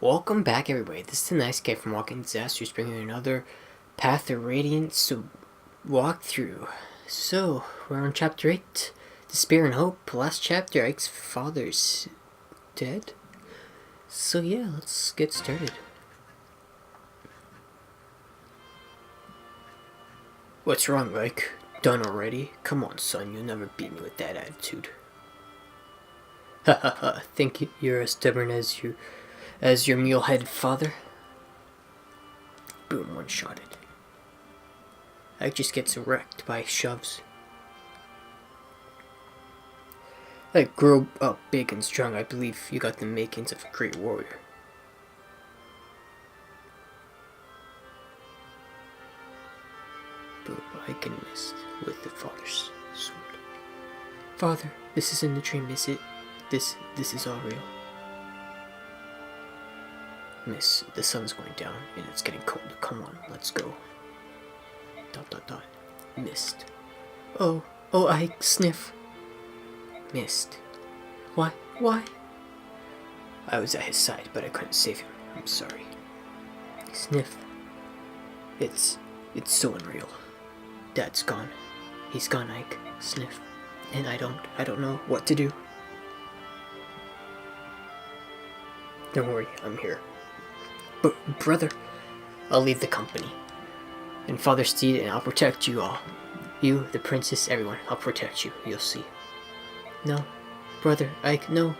Welcome back, everybody. This is the nice guy from Walking Disasters, bringing you another Path of Radiance walkthrough. So, we're on Chapter 8, Despair and Hope. Last chapter, Ike's father's dead. So yeah, let's get started. What's wrong, Ike? Done already? Come on, son, you'll never beat me with that attitude. Ha ha ha, think you're as stubborn as your mule-headed father? Boom, one-shotted. Ike just gets wrecked by shoves. Ike grew up big and strong. I believe you got the makings of a great warrior. Boom, Ike missed with the father's sword. Father, this isn't a dream, is it? This is all real. Miss, the sun's going down and it's getting cold. Come on, let's go. ... Missed. Oh, Ike, sniff. Missed. Why? I was at his side, but I couldn't save him. I'm sorry. Sniff. It's so unreal. Dad's gone. He's gone, Ike. Sniff. And I don't know what to do. Don't worry, I'm here. But brother, I'll leave the company. And Father Steed, and I'll protect you all. You, the princess, everyone. I'll protect you. You'll see. No. Brother, Ike, no.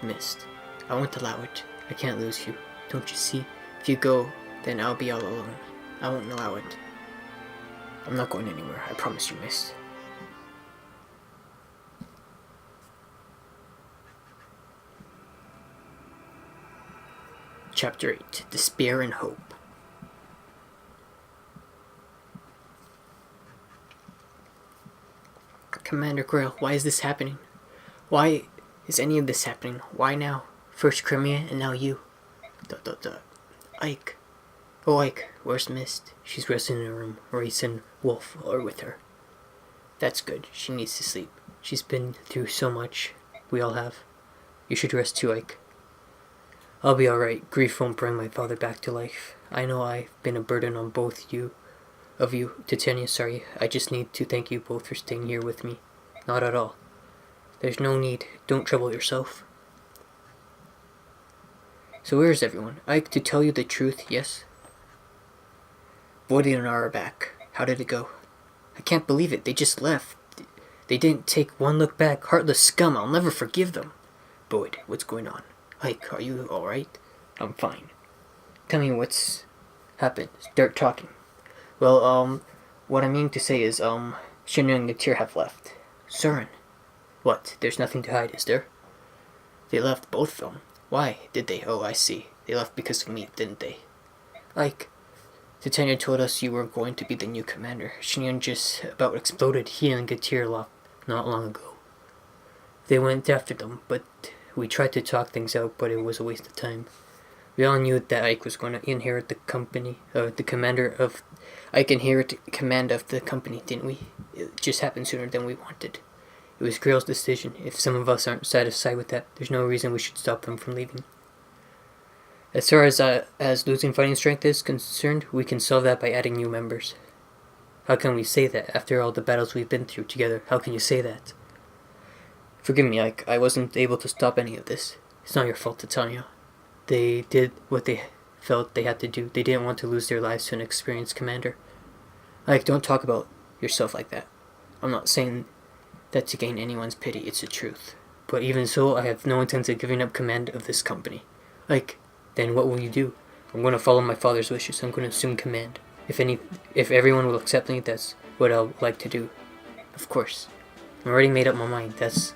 Missed. I won't allow it. I can't lose you. Don't you see? If you go, then I'll be all alone. I won't allow it. I'm not going anywhere. I promise you, Missed. Chapter 8, Despair and Hope. Commander Grail, why is this happening? Why is any of this happening? Why now? First Crimea and now you. ... Ike. Oh, Ike, where's Mist? She's resting in her room. Race and Wolf are with her. That's good. She needs to sleep. She's been through so much. We all have. You should rest too, Ike. I'll be alright. Grief won't bring my father back to life. I know I've been a burden on both of you. Titania, sorry. I just need to thank you both for staying here with me. Not at all. There's no need. Don't trouble yourself. So where is everyone? Ike, to tell you the truth, yes? Boyd and Nara are back. How did it go? I can't believe it. They just left. They didn't take one look back. Heartless scum. I'll never forgive them. Boyd, what's going on? Ike, are you alright? I'm fine. Tell me what's happened. Start talking. Well, what I mean to say is, Shinra and Gatir have left. Soren. What? There's nothing to hide, is there? They left, both of them. Why did they? Oh, I see. They left because of me, didn't they? Ike, Titania told us you were going to be the new commander. Shinra just about exploded. He and Gatir left not long ago. They went after them, but we tried to talk things out, but it was a waste of time. We all knew that Ike was going to inherit the company, Ike inherited command of the company, didn't we? It just happened sooner than we wanted. It was Grail's decision. If some of us aren't satisfied with that, there's no reason we should stop them from leaving. As far as losing fighting strength is concerned, we can solve that by adding new members. How can we say that after all the battles we've been through together? How can you say that? Forgive me, Ike. I wasn't able to stop any of this. It's not your fault, Titania. They did what they felt they had to do. They didn't want to lose their lives to an experienced commander. Ike, don't talk about yourself like that. I'm not saying that to gain anyone's pity. It's the truth. But even so, I have no intent of giving up command of this company. Ike, then what will you do? I'm going to follow my father's wishes. I'm going to assume command. If everyone will accept me, that's what I'll like to do. Of course. I already made up my mind. That's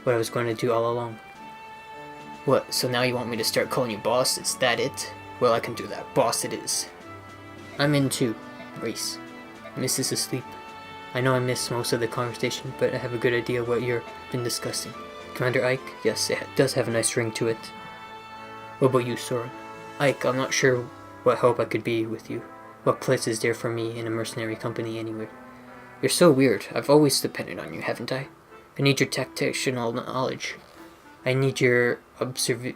what I was going to do all along. What, so now you want me to start calling you boss? Is that it? Well, I can do that. Boss it is. I'm in too. Race. Miss is asleep. I know I missed most of the conversation, but I have a good idea what you've been discussing. Commander Ike? Yes, it does have a nice ring to it. What about you, Soren? Ike, I'm not sure what help I could be with you. What place is there for me in a mercenary company anywhere? You're so weird. I've always depended on you, haven't I? I need your tactical knowledge. I need your objectivity.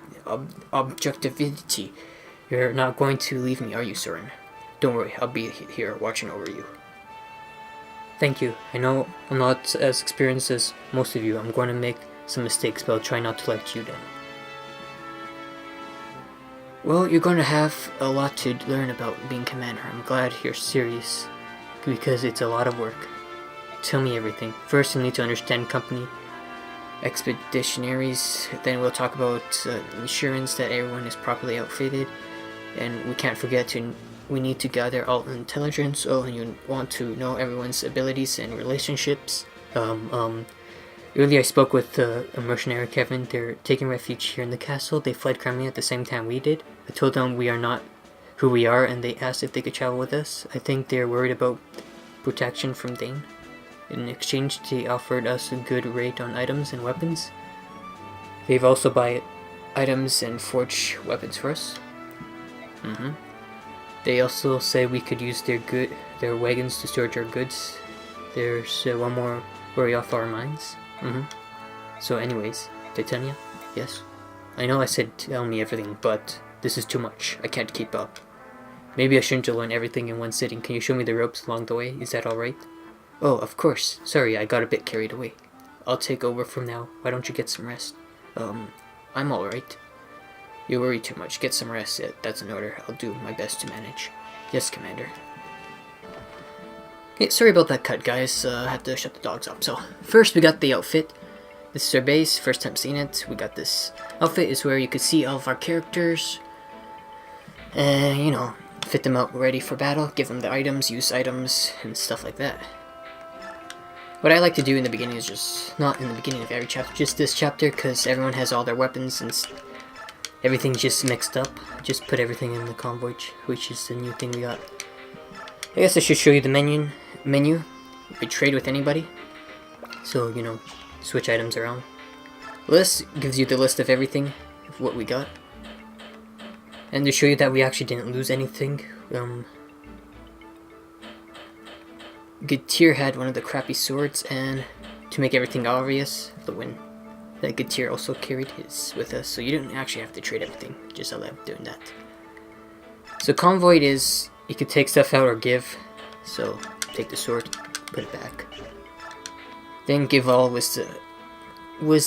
You're not going to leave me, are you, Soren? Don't worry, I'll be here watching over you. Thank you. I know I'm not as experienced as most of you. I'm going to make some mistakes, but I'll try not to let you down. Well, you're going to have a lot to learn about being commander. I'm glad you're serious, because it's a lot of work. Tell me everything. First, you need to understand company expeditionaries. Then we'll talk about insurance, that everyone is properly outfitted. And we can't forget we need to gather all intelligence. Oh, and you want to know everyone's abilities and relationships. Earlier I spoke with a mercenary, Kevin. They're taking refuge here in the castle. They fled Crimea at the same time we did. I told them we are not who we are, and they asked if they could travel with us. I think they're worried about protection from Dane. In exchange, they offered us a good rate on items and weapons. They've also buy items and forge weapons for us. They also say we could use their wagons to storage our goods. There's one more worry off our minds. So anyways, Titania? Yes? I know I said tell me everything, but this is too much. I can't keep up. Maybe I shouldn't learn everything in one sitting. Can you show me the ropes along the way? Is that alright? Oh, of course. Sorry, I got a bit carried away. I'll take over from now. Why don't you get some rest? I'm alright. You worry too much. Get some rest. That's an order. I'll do my best to manage. Yes, Commander. Okay, sorry about that cut, guys. I had to shut the dogs up. So, first we got the outfit. This is our base. First time seeing it. We got this outfit. Is where you can see all of our characters. And, you know, fit them out ready for battle. Give them the items, use items, and stuff like that. What I like to do in the beginning is just, not in the beginning of every chapter, just this chapter, because everyone has all their weapons and everything's just mixed up. Just put everything in the convoy, which is the new thing we got. I guess I should show you the menu. You could trade with anybody. So, you know, switch items around. List gives you the list of everything, of what we got. And to show you that we actually didn't lose anything, Getir had one of the crappy swords, and to make everything obvious, the win. That Getir also carried his with us, so you didn't actually have to trade everything, just I love doing that. So convoy is, you could take stuff out or give, so take the sword, put it back. Then give all was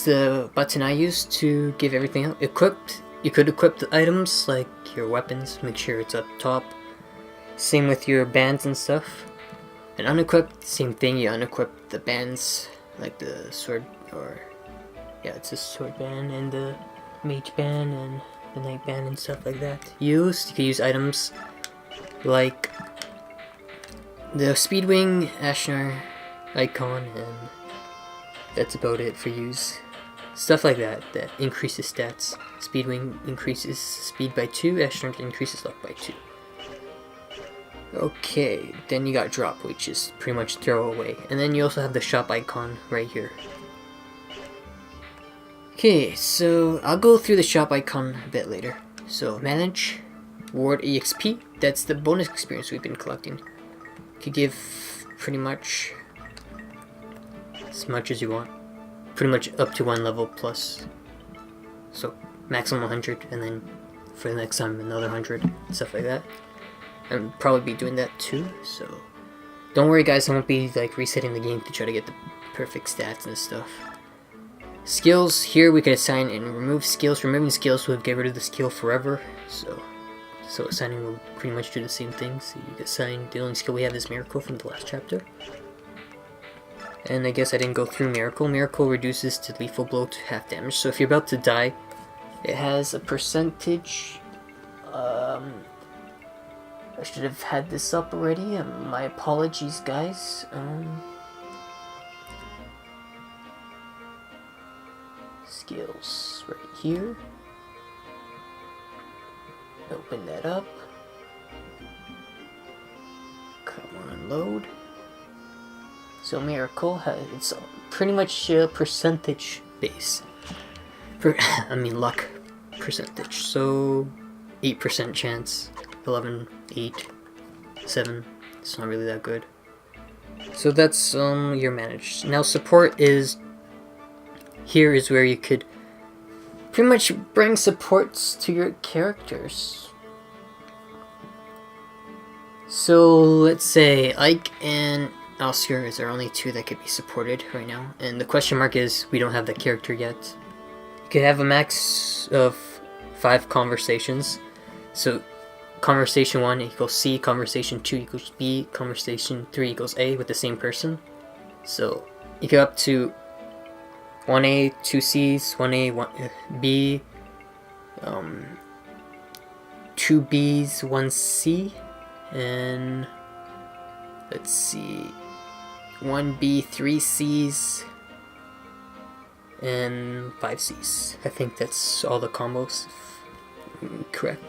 the button I used to give everything out. Equipped, you could equip the items, like your weapons, make sure it's up top. Same with your bands and stuff. And unequipped, same thing, you unequip the bands, like the sword, or, yeah, it's a sword band, and the mage band, and the knight band, and stuff like that. You can use items like the Speedwing, Ashnar icon, and that's about it for use. Stuff like that increases stats. Speedwing increases speed by 2, Ashnar increases luck by 2. Okay, then you got drop, which is pretty much throw away. And then you also have the shop icon right here. Okay, so I'll go through the shop icon a bit later. So manage, reward EXP, that's the bonus experience we've been collecting. You could give pretty much as much as you want. Pretty much up to 1 level plus. So maximum 100, and then for the next time another 100, stuff like that. I'll probably be doing that too, so don't worry guys, I won't be like resetting the game to try to get the perfect stats and stuff. Skills, here we can assign and remove skills. Removing skills will get rid of the skill forever, so assigning will pretty much do the same thing. So you can assign, the only skill we have is Miracle from the last chapter. And I guess I didn't go through Miracle. Miracle reduces to lethal blow to half damage, so if you're about to die, it has a percentage. I should have had this up already. My apologies, guys. Skills right here. Open that up. Come on, load. So Miracle it's pretty much a percentage base. Luck percentage. So 8% chance. 11, 8, 7, it's not really that good. So that's your manage. Now support is, here is where you could pretty much bring supports to your characters. So let's say Ike and Oscar is our only two that could be supported right now, and the question mark is we don't have the character yet. You could have a max of 5 conversations. So conversation 1 equals C, conversation 2 equals B, conversation 3 equals A with the same person. So you go up to 1A, 2 C's, 1A, 1 B, 2 B's, 1 C, and let's see, 1 B, 3 C's, and 5 C's. I think that's all the combos. Correct.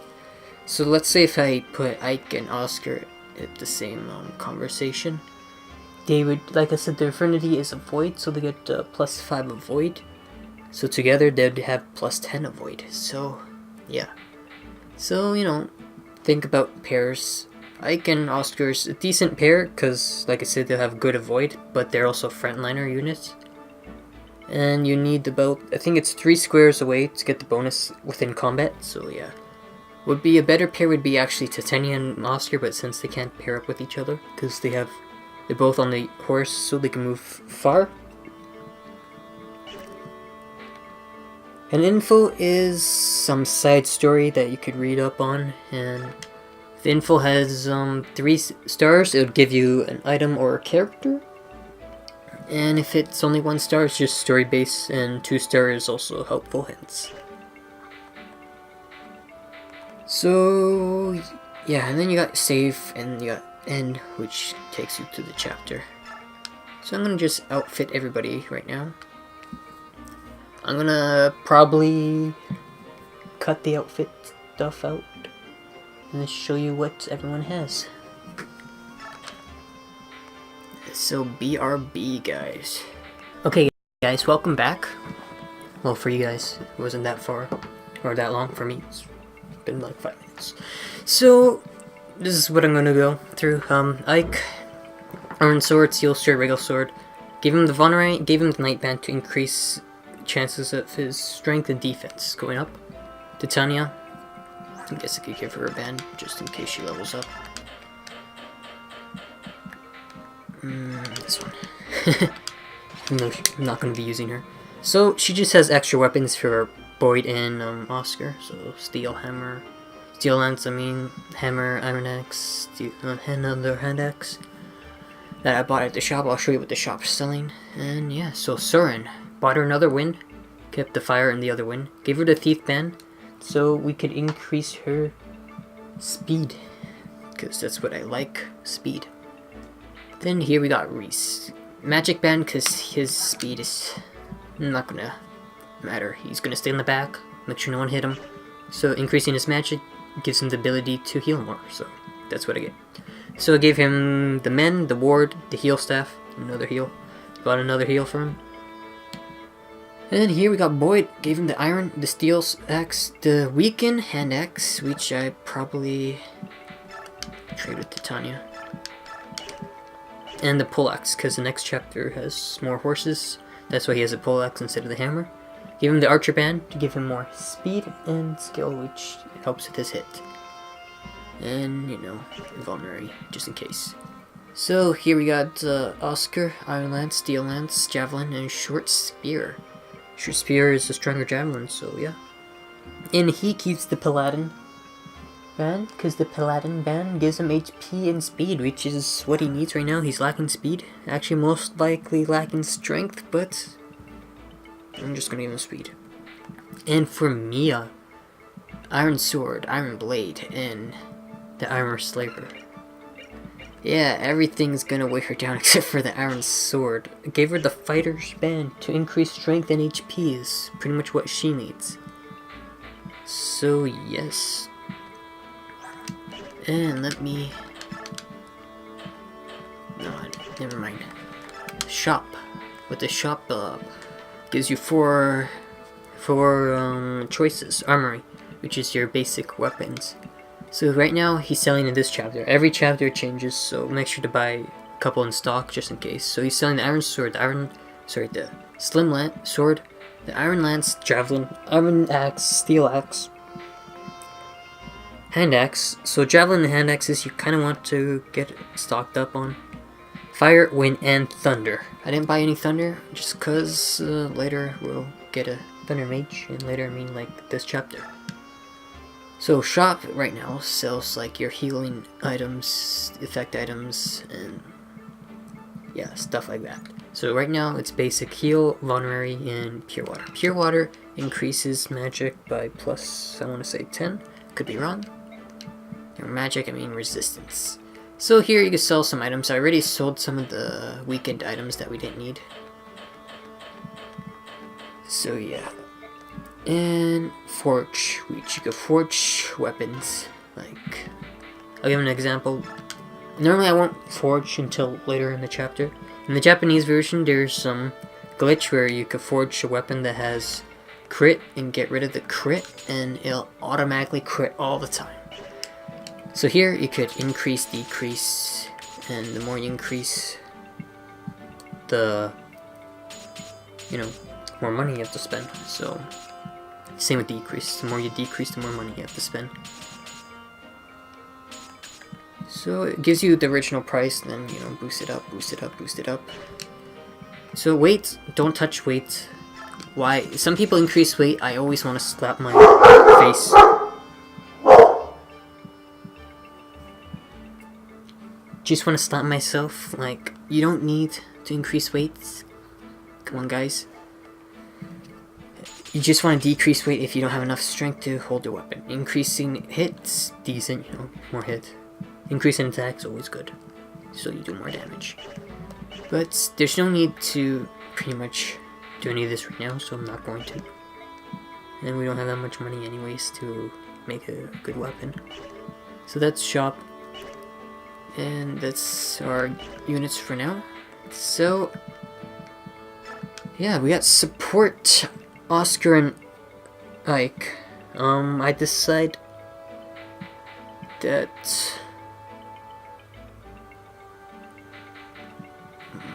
So let's say if I put Ike and Oscar at the same conversation, they would, like I said, their affinity is avoid, so they get plus 5 avoid. So together they'd have plus 10 avoid. So yeah. So, you know, think about pairs. Ike and Oscar's a decent pair because, like I said, they'll have good avoid, but they're also frontliner units. And you need about, I think it's 3 squares away to get the bonus within combat, so yeah. Would be a better pair would be actually Titania and Oscar, but since they can't pair up with each other, because they're both on the horse, so they can move far. And info is some side story that you could read up on, and if the info has 3 stars, it would give you an item or a character. And if it's only 1 star, it's just story based, and 2 stars is also helpful hints. So yeah, and then you got save, and you got end, which takes you to the chapter. So I'm gonna just outfit everybody right now. I'm gonna probably cut the outfit stuff out and show you what everyone has. So BRB, guys. Okay, guys, welcome back. Well, for you guys, it wasn't that far or that long. For me, it's been like 5 minutes. So this is what I'm gonna go through. Ike, Iron Sword, Steel Sword, Regular Sword. Gave him the Vulnerate, gave him the Night Band to increase chances of his strength and defense going up. Titania, I guess I could give her a band just in case she levels up. This one. No, I'm not going to be using her. So she just has extra weapons for Boyd and Oscar. So steel hammer, steel lance. Hammer, iron axe, another hand axe that I bought at the shop. I'll show you what the shop's selling. And yeah, so Soren bought her another wind, kept the fire in the other wind, gave her the thief band, so we could increase her speed, because that's what I like, speed. Then here we got Reese. Magic band, because his speed is not gonna matter. He's gonna stay in the back, make sure no one hit him. So increasing his magic gives him the ability to heal more, so that's what I get. So I gave him the mend, the ward, the heal staff, another heal. Bought another heal for him. And here we got Boyd, gave him the iron, the steel axe, the weaken hand axe, which I probably trade with Titania. And the pole axe, because the next chapter has more horses. That's why he has a pole axe instead of the hammer. Give him the archer band to give him more speed and skill, which helps with his hit. And, you know, vulnerary, just in case. So here we got Oscar, Iron Lance, Steel Lance, Javelin, and Short Spear. Short Spear is a stronger javelin, so yeah. And he keeps the Paladin band, because the Paladin band gives him HP and speed, which is what he needs right now. He's lacking speed, actually most likely lacking strength, but I'm just gonna give him speed. And for Mia, Iron Sword, Iron Blade, and the Armor Slaver. Yeah, everything's gonna weigh her down except for the Iron Sword. I gave her the Fighter's Band to increase strength and HP is pretty much what she needs. So yes. And let me... No, never mind. Shop. With the shop, gives you four choices. Armory, which is your basic weapons. So right now, he's selling in this chapter. Every chapter changes, so make sure to buy a couple in stock just in case. So he's selling the Iron Sword, the Slim Sword, The Iron Lance, Javelin, Iron Axe, Steel Axe, Hand Axe. So Javelin and Hand Axes you kind of want to get stocked up on. Fire, Wind, and Thunder. I didn't buy any Thunder just because later we'll get a Thunder Mage, and later I mean like this chapter. So shop right now sells like your healing items, effect items, and yeah, stuff like that. So right now it's basic heal, vulnerary, and pure water. Pure water increases magic by plus, I want to say 10, could be wrong. And magic, I mean resistance. So here you can sell some items. I already sold some of the weakened items that we didn't need. So yeah. And forge, which you can forge weapons. Like, I'll give an example. Normally I won't forge until later in the chapter. In the Japanese version there's some glitch where you can forge a weapon that has crit and get rid of the crit, and it'll automatically crit all the time. So here you could increase, decrease, and the more you increase, the, you know, more money you have to spend. So same with decrease. The more you decrease, the more money you have to spend. So it gives you the original price, then, you know, boost it up, boost it up, boost it up. So weight, don't touch weight. Why? Some people increase weight. I always want to slap my face. Just want to slap myself. Like, you don't need to increase weight. Come on, guys. You just want to decrease weight if you don't have enough strength to hold your weapon. Increasing hits, decent, you know, more hit. Increasing attack is always good, so you do more damage. But there's no need to pretty much do any of this right now, so I'm not going to. And we don't have that much money anyways to make a good weapon. So that's shop. And that's our units for now. So yeah, we got support Oscar and Ike. I decide that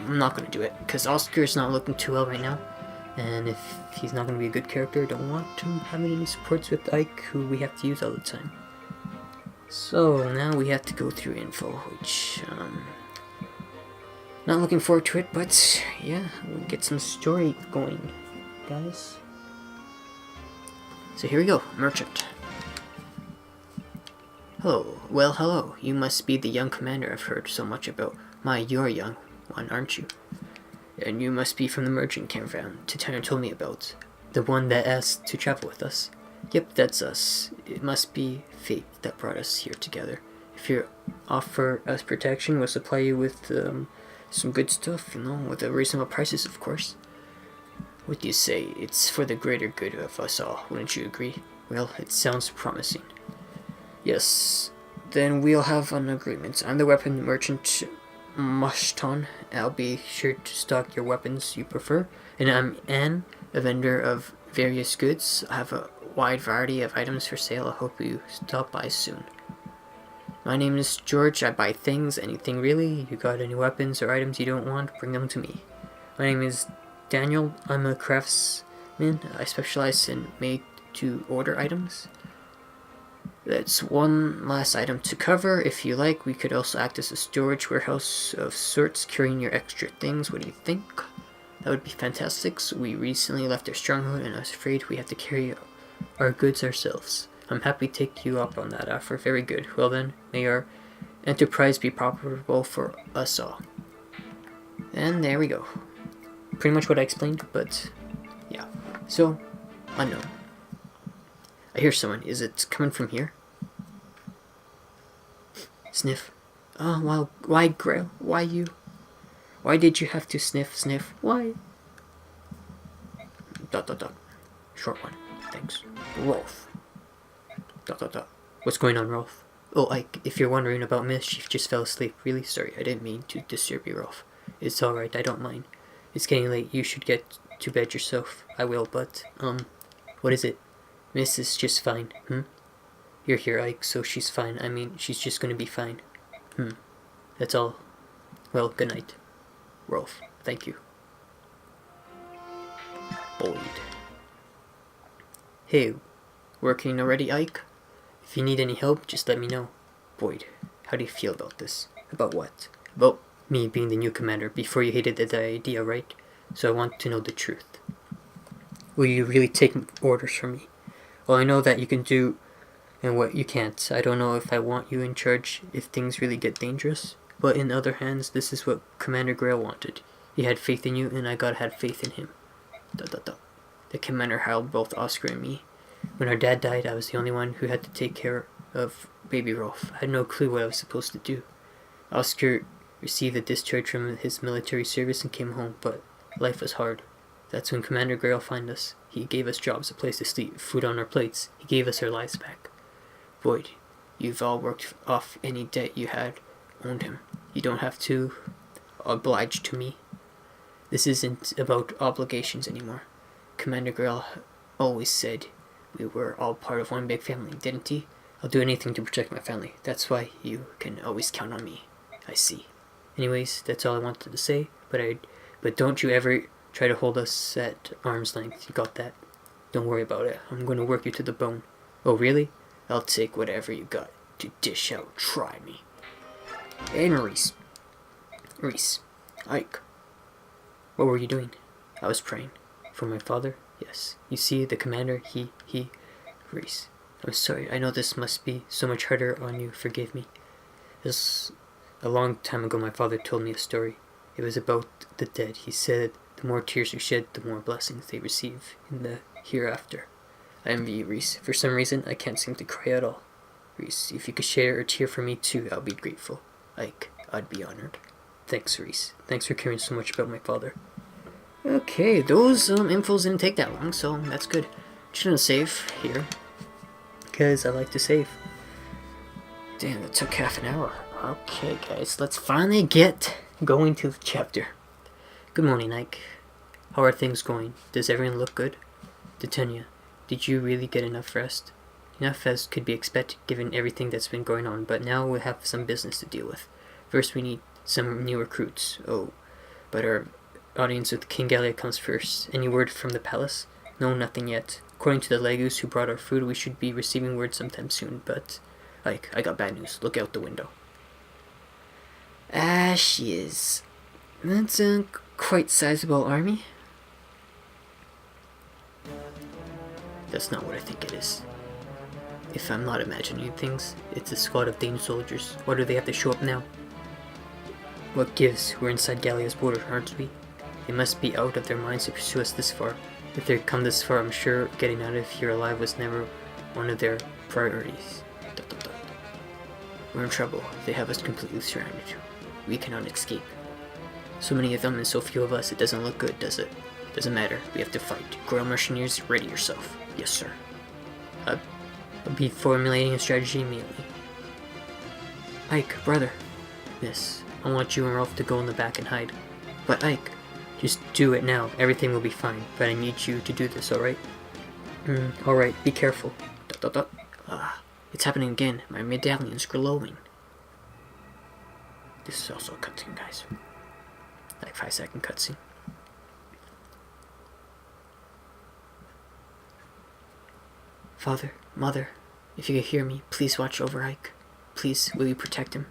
I'm not gonna do it because Oscar's not looking too well right now, and if he's not gonna be a good character, I don't want to have any supports with Ike who we have to use all the time. So now we have to go through info, which not looking forward to it, but yeah, we'll get some story going, guys. So here we go, merchant. Hello, well hello, you must be the young commander I've heard so much about. My, you're a young one, aren't you? And you must be from the merchant caravan Titania told me about. The one that asked to travel with us. Yep, that's us. It must be fate that brought us here together. If you offer us protection, we'll supply you with some good stuff, you know, with a reasonable prices, of course. What do you say? It's for the greater good of us all, wouldn't you agree? Well, it sounds promising. Yes, then we'll have an agreement. I'm the weapon merchant Mashton. I'll be sure to stock your weapons you prefer. And I'm Anne, a vendor of various goods. I have a wide variety of items for sale. I hope you stop by soon. My name is George. I buy things, anything really. You got any weapons or items you don't want, bring them to me. My name is Daniel. I'm a craftsman. I specialize in made-to-order items. That's one last item to cover. If you like, we could also act as a storage warehouse of sorts, carrying your extra things. What do you think? That would be fantastic. So we recently left our stronghold, and I was afraid we have to carry our goods ourselves. I'm happy to take you up on that offer. Very good. Well then, may our enterprise be profitable for us all. And there we go. Pretty much what I explained, but yeah. So, unknown. I hear someone. Is it coming from here? Sniff. Oh, well, why, Grail? Why you? Why did you have to sniff? Why? ... Short one. Thanks. Rolf. ... What's going on, Rolf? Oh, if you're wondering about Mischief, just fell asleep. Really sorry. I didn't mean to disturb you, Rolf. It's alright. I don't mind. It's getting late. You should get to bed yourself. I will, but, what is it? Miss is just fine. You're here, Ike, so she's fine. I mean, she's just gonna be fine. That's all. Well, good night. Rolf, thank you. Boyd. Hey, working already, Ike? If you need any help, just let me know. Boyd, how do you feel about this? About what? About me being the new commander. Before you hated the idea, right? So I want to know the truth. Will you really take orders from me? Well, I know that you can do and what you can't. I don't know if I want you in charge if things really get dangerous. But in other hands, this is what Commander Grail wanted. He had faith in you, and I gotta have faith in him. Dot, dot, dot. The commander held both Oscar and me. When our dad died, I was the only one who had to take care of baby Rolf. I had no clue what I was supposed to do. Oscar received a discharge from his military service and came home, but life was hard. That's when Commander Grail found us. He gave us jobs, a place to sleep, food on our plates. He gave us our lives back. Boyd, you've all worked off any debt you had, owned him. You don't have to oblige to me. This isn't about obligations anymore. Commander Grail always said we were all part of one big family, didn't he? I'll do anything to protect my family. That's why you can always count on me. I see. Anyways, that's all I wanted to say, but don't you ever try to hold us at arm's length. You got that? Don't worry about it. I'm going to work you to the bone. Oh, really? I'll take whatever you got to dish out. Try me. And Reese. Ike. What were you doing? I was praying. For my father? Yes. You see, the commander, Reese. I'm sorry. I know this must be so much harder on you. Forgive me. This a long time ago my father told me a story. It was about the dead. He said the more tears you shed, the more blessings they receive in the hereafter. I envy you, Reese. For some reason, I can't seem to cry at all. Reese, if you could share a tear for me too, I'll be grateful. Ike, I'd be honored. Thanks, Reese. Thanks for caring so much about my father. Okay, those infos didn't take that long, so that's good. Just gonna save here, because I like to save. Damn, that took half an hour. Okay, guys, let's finally get going to the chapter. Good morning, Ike. How are things going? Does everyone look good? Titania, did you really get enough rest? Enough as could be expected given everything that's been going on, but now we'll have some business to deal with. First, we need some new recruits. Oh, but our audience with King Galia comes first. Any word from the palace? No, nothing yet. According to the Legus who brought our food, we should be receiving word sometime soon, but... Ike, I got bad news. Look out the window. Ashes. That's a quite sizable army. That's not what I think it is. If I'm not imagining things, it's a squad of Dane soldiers. Why do they have to show up now? What gives? We're inside Gallia's border, aren't we? They must be out of their minds to pursue us this far. If they've come this far, I'm sure getting out of here alive was never one of their priorities. We're in trouble. They have us completely surrounded. We cannot escape. So many of them and so few of us, it doesn't look good, does it? Doesn't matter. We have to fight. Grail Mercenaries, ready yourself. Yes, sir. I'll be formulating a strategy immediately. Ike, brother. Yes, I want you and Rolf to go in the back and hide. But Ike, just do it now. Everything will be fine. But I need you to do this, alright? Alright, be careful. It's happening again. My medallion's glowing. This is also a cutscene, guys. Like 5-second cutscene. Father, Mother, if you could hear me, please watch over Ike. Please, will you protect him?